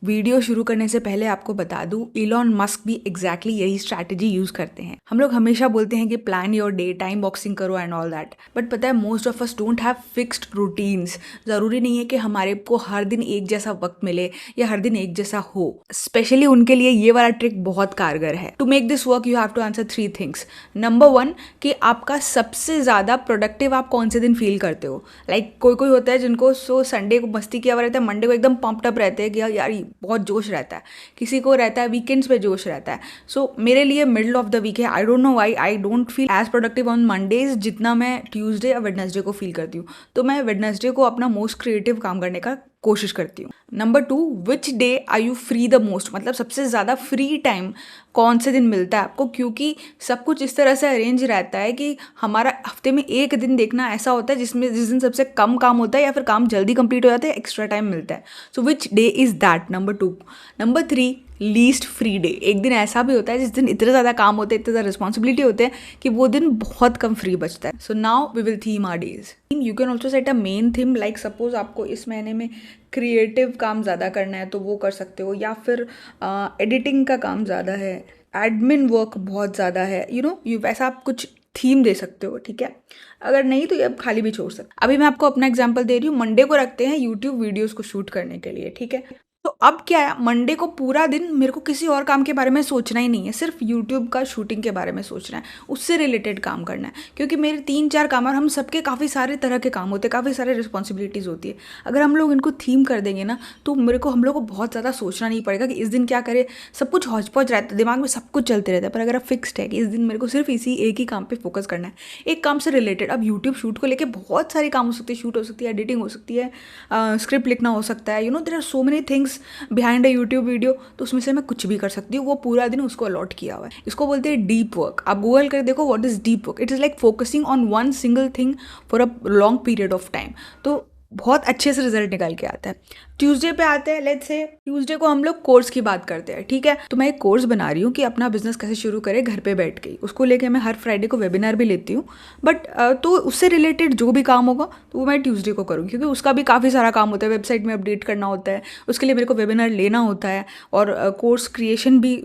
Video शुरू करने से पहले आपको बता दूं, इलॉन मस्क भी एग्जैक्टली यही स्ट्रैटेजी यूज करते हैं। हम लोग हमेशा बोलते हैं कि plan your day, time boxing करो एंड ऑल दैट, बट पता है most of us don't have fixed routines. जरूरी नहीं है कि हमारे को हर दिन एक जैसा वक्त मिले या हर दिन एक जैसा हो। स्पेशली उनके लिए ये वाला ट्रिक बहुत कारगर है। To make this work you have to answer 3 things. Number 1, कि आपका सबसे ज्यादा प्रोडक्टिव आप कौन से दिन फील करते हो। कोई होता है जिनको संडे को मस्ती किया हुआ रहता है, मंडे को एकदम पम्प्ड अप रहते हैं कि यार बहुत जोश रहता है। किसी को रहता है वीकेंड्स पे जोश रहता है। मेरे लिए मिडल ऑफ द वीक है। I don't know why I don't feel as productive on Mondays जितना मैं ट्यूसडे या वेडनेसडे को फील करती हूँ। तो मैं वेडनेसडे को अपना मोस्ट क्रिएटिव काम करने का कोशिश करती हूँ। Number 2, which day are you free the most, मतलब सबसे ज़्यादा फ्री टाइम कौन से दिन मिलता है आपको, क्योंकि सब कुछ इस तरह से अरेंज रहता है कि हमारा हफ्ते में एक दिन देखना ऐसा होता है जिस दिन सबसे कम काम होता है या फिर काम जल्दी कंप्लीट हो जाता है, एक्स्ट्रा टाइम मिलता है। So which day is that, number 2। Number 3, least free day. एक दिन ऐसा भी होता है जिस दिन इतने ज़्यादा काम होते हैं, इतने ज़्यादा रिस्पॉन्सिबिलिटी होते हैं कि वो दिन बहुत कम फ्री बचता है। So now we will theme our days. You can also set a main theme, like suppose आपको इस महीने में क्रिएटिव काम ज़्यादा करना है तो वो कर सकते हो, या फिर एडिटिंग का काम ज़्यादा है, एडमिन वर्क बहुत ज़्यादा है, यू वैसा आप कुछ थीम दे सकते हो। ठीक है, अगर नहीं तो ये आप खाली भी छोड़ सकते। अभी मैं आपको अपना एग्जांपल दे रही हूँ। मंडे को रखते हैं यूट्यूब वीडियोस को शूट करने के लिए। ठीक है, तो अब क्या है, मंडे को पूरा दिन मेरे को किसी और काम के बारे में सोचना ही नहीं है, सिर्फ यूट्यूब का शूटिंग के बारे में सोचना है, उससे रिलेटेड काम करना है। क्योंकि मेरे 3-4 काम और हम सबके काफ़ी सारे तरह के काम होते हैं, काफ़ी सारे रिस्पॉन्सिबिलिटीज़ होती है। अगर हम लोग इनको थीम कर देंगे ना तो हम लोग को बहुत ज़्यादा सोचना नहीं पड़ेगा कि इस दिन क्या करें। सब कुछ हौच पौच रहता है, दिमाग में सब कुछ चलते रहता है। पर अगर आप फिक्स्ड है कि इस दिन मेरे को सिर्फ इसी एक ही काम पर फोकस करना है, एक काम से रिलेटेड। अब यूट्यूब शूट को लेकर बहुत सारे काम हो सकते हैं, शूट हो सकती है, एडिटिंग हो सकती है, स्क्रिप्ट लिखना हो सकता है, there are so many things behind YouTube video. तो उसमें से मैं कुछ भी कर सकती हूँ, वो पूरा दिन उसको अलॉट किया हुआ है। इसको बोलते हैं डीप वर्क। आप गूगल कर देखो what is deep work. It is like focusing on one single thing for a long period of time. तो बहुत अच्छे से रिजल्ट निकल के आता है। ट्यूसडे पे आते हैं। लेट्स से ट्यूसडे को हम लोग कोर्स की बात करते हैं। ठीक है, तो मैं एक कोर्स बना रही हूँ कि अपना बिजनेस कैसे शुरू करें घर पे बैठ के। उसको लेके मैं हर फ्राइडे को वेबिनार भी लेती हूँ। बट तो उससे रिलेटेड जो भी काम होगा तो वो मैं ट्यूसडे को करूँगी, क्योंकि उसका भी काफ़ी सारा काम होता है। वेबसाइट में अपडेट करना होता है, उसके लिए मेरे को वेबिनार लेना होता है। और कोर्स क्रिएशन भी,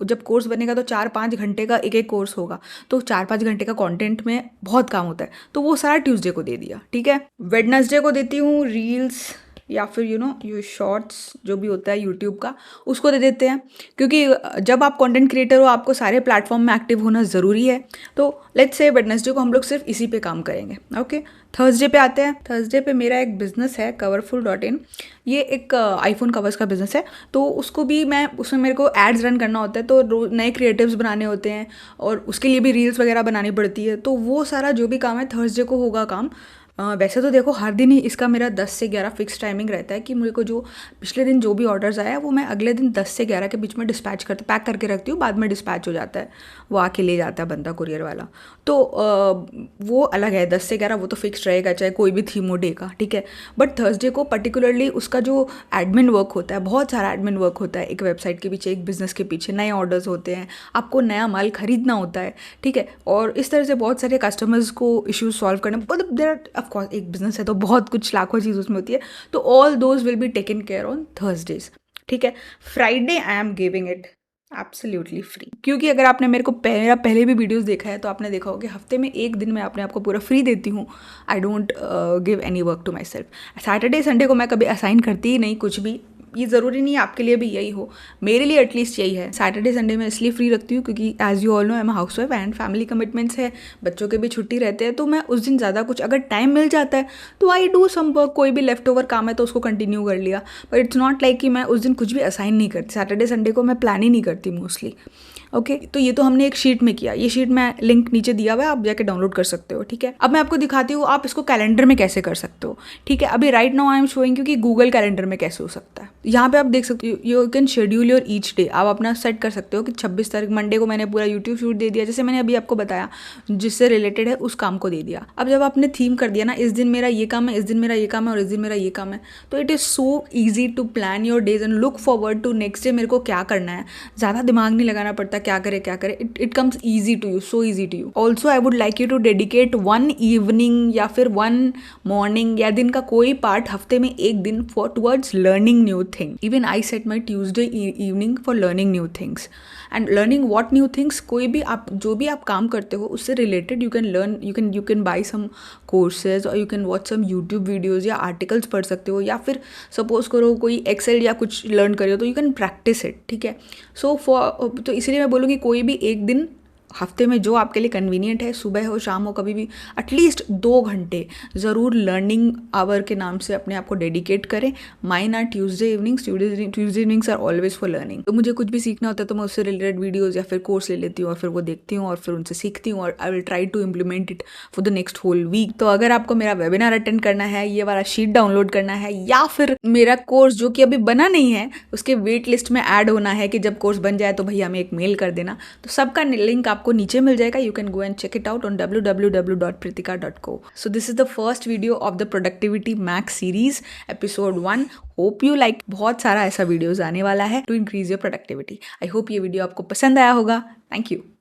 जब कोर्स बनेगा तो 4-5 घंटे का एक कोर्स होगा, तो 4-5 घंटे का कॉन्टेंट में बहुत काम होता है। तो वो सारा ट्यूसडे को दे दिया। ठीक है, वेडनेसडे को देती हूँ रील्स या फिर ये शॉर्ट्स जो भी होता है यूट्यूब का, उसको दे देते हैं। क्योंकि जब आप कंटेंट क्रिएटर हो आपको सारे प्लेटफॉर्म में एक्टिव होना ज़रूरी है। तो लेट्स से वेडनेसडे को हम लोग सिर्फ इसी पे काम करेंगे। ओके, थर्सडे पे आते हैं। थर्सडे पे मेरा एक बिजनेस है coverful.in। ये एक आईफोन कवर्स का बिजनेस है। तो उसमें मेरे को एड्स रन करना होता है, तो नए क्रिएटिव्स बनाने होते हैं और उसके लिए भी रील्स वगैरह बनानी पड़ती है। तो वो सारा जो भी काम है थर्सडे को होगा काम। वैसे तो देखो हर दिन ही इसका मेरा 10 से 11 फिक्स टाइमिंग रहता है कि मुझे को जो पिछले दिन जो भी ऑर्डर्स आया वो मैं अगले दिन 10 से 11 के बीच में पैक करके रखती हूँ। बाद में डिस्पैच हो जाता है, वो आके ले जाता है बंदा, कुरियर वाला। तो वो अलग है, 10 से 11 वो तो फिक्स रहेगा चाहे कोई भी थीम हो डे का। ठीक है, बट थर्सडे को पर्टिकुलरली उसका जो एडमिन वर्क होता है, बहुत सारा एडमिन वर्क होता है एक वेबसाइट के पीछे, एक बिजनेस के पीछे। नए ऑर्डर्स होते हैं, आपको नया माल खरीदना होता है। ठीक है, और इस तरह से बहुत सारे कस्टमर्स को इश्यूज सॉल्व करना, मतलब देयर आर ऑफकोर्स एक बिजनेस है तो बहुत कुछ लाखों चीज़ उसमें होती है। तो all those will be taken care on Thursdays. ठीक है, Friday I am giving it absolutely free. क्योंकि अगर आपने मेरा पहले भी वीडियोस देखा है तो आपने देखा होगा कि हफ्ते में एक दिन मैं अपने आप को पूरा फ्री देती हूँ। I don't give any work to myself. Saturday Sunday को मैं कभी असाइन करती ही नहीं कुछ भी। ये ज़रूरी नहीं है आपके लिए भी यही हो, मेरे लिए एटलीस्ट यही है। सैटरडे संडे में इसलिए फ्री रखती हूँ क्योंकि as you all know I am housewife and family commitments है, बच्चों के भी छुट्टी रहते हैं। तो मैं उस दिन ज़्यादा कुछ अगर टाइम मिल जाता है तो आई डू सम वर्क। कोई भी लेफ्ट ओवर काम है तो उसको कंटिन्यू कर लिया। पर इट्स नॉट लाइक कि मैं उस दिन कुछ भी असाइन नहीं करती। सैटरडे संडे को मैं प्लान ही नहीं करती मोस्टली। ओके, तो ये तो हमने एक शीट में किया। ये शीट में लिंक नीचे दिया हुआ है, आप जाके डाउनलोड कर सकते हो। ठीक है, अब मैं आपको दिखाती हूँ आप इसको कैलेंडर में कैसे कर सकते हो। ठीक है, अभी right now I am showing क्योंकि गूगल कैलेंडर में कैसे हो सकता है। यहाँ पे आप देख सकते हो, you can schedule your each day. आप अपना सेट कर सकते हो कि 26 तारीख मंडे को मैंने पूरा यूट्यूब शूट दे दिया, जैसे मैंने अभी आपको बताया, जिससे रिलेटेड है उस काम को दे दिया। अब जब आपने थीम कर दिया ना, इस दिन मेरा ये काम है, इस दिन मेरा ये काम है और इस दिन मेरा ये काम है, तो it is so easy to plan your days and look forward to next day मेरे को क्या करना है। ज़्यादा दिमाग नहीं लगाना पड़ता क्या करे, it comes easy to you, so easy to you. Also I would like you to dedicate one evening या फिर वन मॉर्निंग या दिन का कोई पार्ट हफ्ते में एक दिन for towards learning new thing. Even I set my Tuesday evening for learning new things. And learning what new things, कोई भी आप जो भी आप काम करते हो उससे related you can learn, you can buy some courses और you can watch some YouTube videos या आर्टिकल्स पढ़ सकते हो, या फिर सपोज करो कोई एक्सेल या कुछ लर्न करे हो तो यू कैन प्रैक्टिस इट. ठीक है. सो तो इसलिए मैं बोलूँगी कोई भी एक दिन हफ्ते में जो आपके लिए कन्वीनियंट है, सुबह हो शाम हो कभी भी, एटलीस्ट 2 घंटे ज़रूर लर्निंग आवर के नाम से अपने आप को डेडिकेट करें. Mine are Tuesday evenings. Tuesday evenings are always for learning. तो मुझे कुछ भी सीखना होता है तो मैं उससे रिलेटेड वीडियोज़ या फिर कोर्स ले लेती हूँ और फिर वो देखती हूँ और फिर उनसे सीखती हूँ और I will try to implement it for the next whole week. तो अगर आपको मेरा वेबिनार अटेंड करना है, ये वाला शीट डाउनलोड करना है, या फिर मेरा कोर्स जो कि अभी बना नहीं है उसके वेट लिस्ट में ऐड होना है कि जब कोर्स बन जाए तो भैया हमें एक मेल कर देना, तो सबका लिंक आपको नीचे मिल जाएगा. You can go and check it out on www.pritika.co. So this is the first video of the Productivity Max series, episode 1. Hope you like. बहुत सारा ऐसा वीडियोस आने वाला है to increase your productivity. I hope ये video आपको पसंद आया होगा. Thank you.